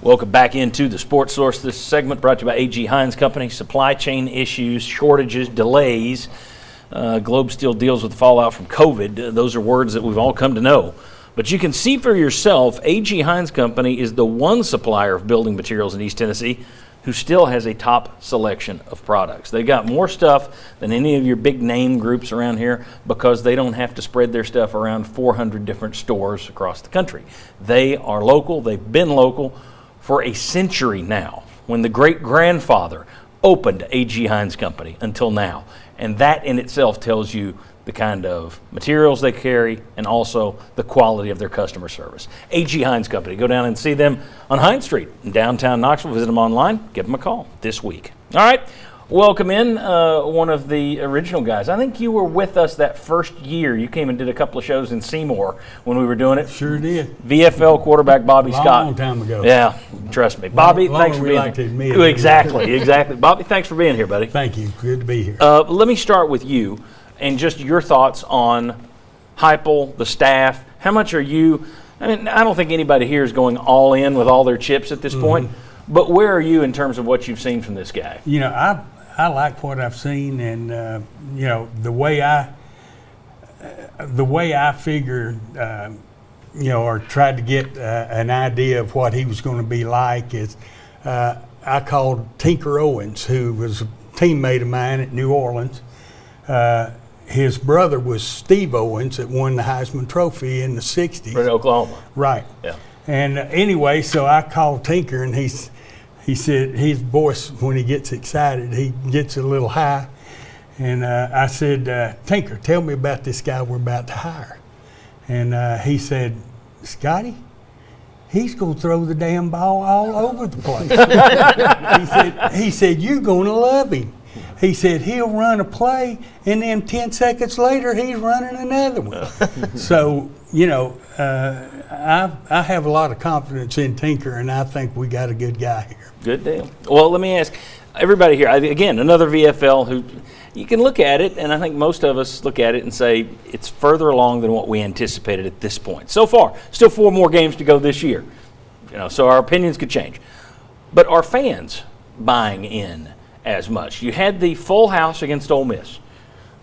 Welcome back into the Sports Source. This segment brought to you by A.G. Hines Company. Supply chain issues, shortages, delays. Globe still deals with the fallout from COVID. Those are words that we've all come to know. But you can see for yourself, A.G. Hines Company is the one supplier of building materials in East Tennessee who still has a top selection of products. They got more stuff than any of your big name groups around here because they don't have to spread their stuff around 400 different stores across the country. They are local. They've been local for a century now, when the great-grandfather opened A.G. Hines Company until now. And that in itself tells you the kind of materials they carry and also the quality of their customer service. A.G. Hines Company. Go down and see them on Hines Street in downtown Knoxville. Visit them online. Give them a call this week. All right. Welcome in one of the original guys. I think you were with us that first year. You came and did a couple of shows in Seymour when we were doing it. Sure did. VFL quarterback Bobby Scott. Long time ago. Yeah, trust me. Bobby, thanks for being here. Exactly. Bobby, thanks for being here, buddy. Thank you. Good to be here. Let me start with you and just your thoughts on Heupel, the staff. How much are you, I mean, I don't think anybody here is going all in with all their chips at this point, but where are you in terms of what you've seen from this guy? You know, I like what I've seen, and you know, the way I figured, you know, or tried to get an idea of what he was going to be like is I called Tinker Owens, who was a teammate of mine at New Orleans. His brother was Steve Owens that won the Heisman Trophy in the 60s. In Oklahoma. Right. Yeah. And anyway, so I called Tinker, and he said his voice, when he gets excited, he gets a little high. And I said, Tinker, tell me about this guy we're about to hire. And he said, Scotty, he's going to throw the damn ball all over the place. he said, you're going to love him. He said, he'll run a play, and then 10 seconds later, he's running another one. So, you know, I have a lot of confidence in Tinker, and I think we got a good guy here. Good deal. Well, let me ask everybody here, again, another VFL who you can look at it, and I think most of us look at it and say it's further along than what we anticipated at this point. So far, still 4 more games to go this year. You know, so our opinions could change. But are fans buying in as much? You had the full house against Ole Miss.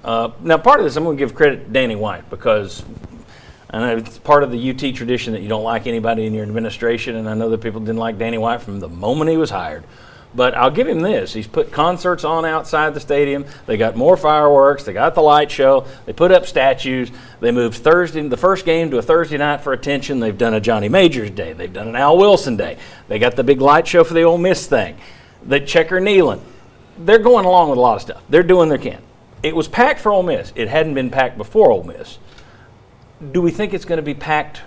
Now, part of this, I'm going to give credit to Danny White because I know it's part of the UT tradition that you don't like anybody in your administration, and I know that people didn't like Danny White from the moment he was hired. But I'll give him this. He's put concerts on outside the stadium. They got more fireworks. They got the light show. They put up statues. They moved the first game to a Thursday night for attention. They've done a Johnny Majors Day. They've done an Al Wilson Day. They got the big light show for the Ole Miss thing. The Checker Nealon. They're going along with a lot of stuff. They're doing their can. It was packed for Ole Miss. It hadn't been packed before Ole Miss. Do we think it's going to be packed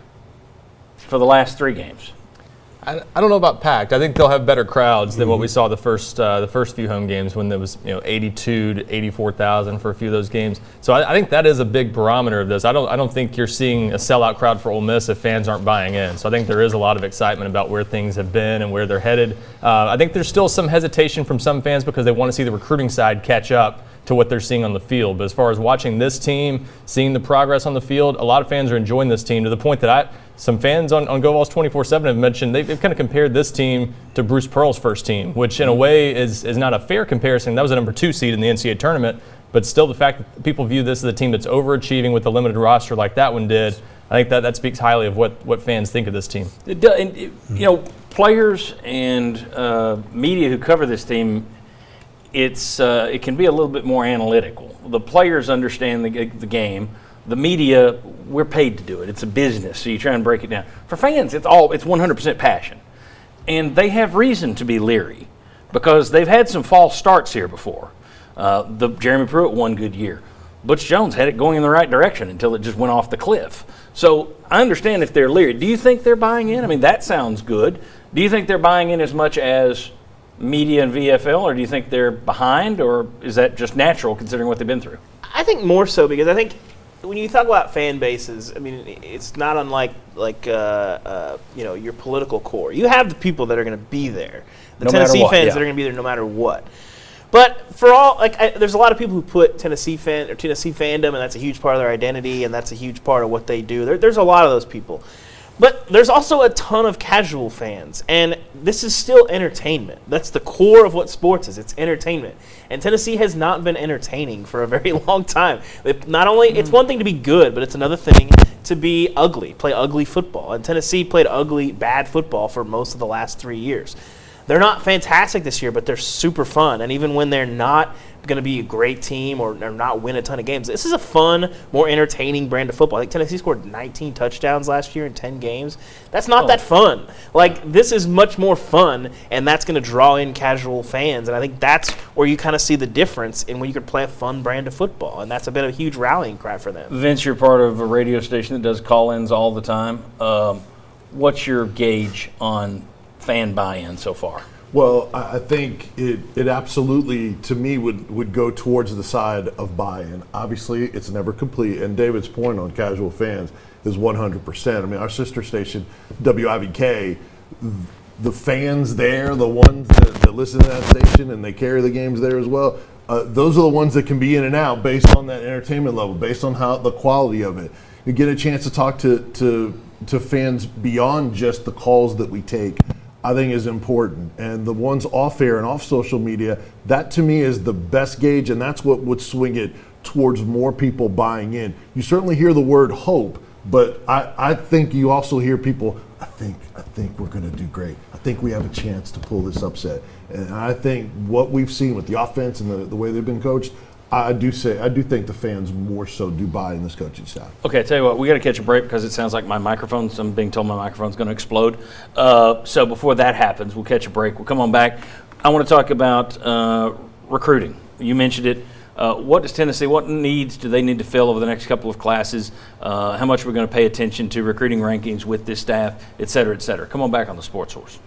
for the last 3 games? I don't know about packed. I think they'll have better crowds than what we saw the first few home games when there was 82 to 84,000 for a few of those games. So I think that is a big barometer of this. I don't think you're seeing a sellout crowd for Ole Miss if fans aren't buying in. So I think there is a lot of excitement about where things have been and where they're headed. I think there's still some hesitation from some fans because they want to see the recruiting side catch up to what they're seeing on the field. But as far as watching this team, seeing the progress on the field, a lot of fans are enjoying this team to the point that some fans on GoVols 24/7 have mentioned they've kind of compared this team to Bruce Pearl's first team, which in a way is not a fair comparison. That was a number 2 seed in the NCAA tournament, but still the fact that people view this as a team that's overachieving with a limited roster like that one did, I think that speaks highly of what fans think of this team. You know, players and media who cover this team, it can be a little bit more analytical. The players understand the game. The media, we're paid to do it. It's a business, so you try and break it down. For fans, it's 100% passion. And they have reason to be leery because they've had some false starts here before. Jeremy Pruitt one good year. Butch Jones had it going in the right direction until it just went off the cliff. So I understand if they're leery. Do you think they're buying in? I mean, that sounds good. Do you think they're buying in as much as media and VFL, or do you think they're behind, or is that just natural considering what they've been through? I think more so because I think when you talk about fan bases, I mean, it's not unlike your political core. You have the people that are going to be there, the Tennessee fans that are going to be there no matter what. But for all, there's a lot of people who put Tennessee fandom, and that's a huge part of their identity, and that's a huge part of what they do. There's a lot of those people. But there's also a ton of casual fans, and this is still entertainment. That's the core of what sports is. It's entertainment. And Tennessee has not been entertaining for a very long time. It's one thing to be good, but it's another thing to be ugly, play ugly football. And Tennessee played ugly, bad football for most of the last 3 years. They're not fantastic this year, but they're super fun. And even when they're not going to be a great team or not win a ton of games, this is a fun, more entertaining brand of football. I think Tennessee scored 19 touchdowns last year in 10 games. That's not that fun. Like, this is much more fun, and that's going to draw in casual fans. And I think that's where you kind of see the difference in when you can play a fun brand of football. And that's been a huge rallying cry for them. Vince, you're part of a radio station that does call-ins all the time. What's your gauge on fan buy-in so far? Well, I think it absolutely, to me, would go towards the side of buy-in. Obviously, it's never complete, and David's point on casual fans is 100%. I mean, our sister station, WIVK, the fans there, the ones that listen to that station and they carry the games there as well, those are the ones that can be in and out based on that entertainment level, based on how the quality of it. You get a chance to talk to fans beyond just the calls that we take, I think is important. And the ones off air and off social media, that to me is the best gauge, and that's what would swing it towards more people buying in. You certainly hear the word hope, but I think you also hear people, I think we're going to do great. I think we have a chance to pull this upset. And I think what we've seen with the offense and the way they've been coached, I do think the fans more so do buy in this coaching staff. Okay, I tell you what, we got to catch a break because it sounds like I'm being told my microphone's going to explode. So before that happens, we'll catch a break. We'll come on back. I want to talk about recruiting. You mentioned it. What needs do they need to fill over the next couple of classes? How much we're going to pay attention to recruiting rankings with this staff, et cetera, et cetera. Come on back on the Sports Horse.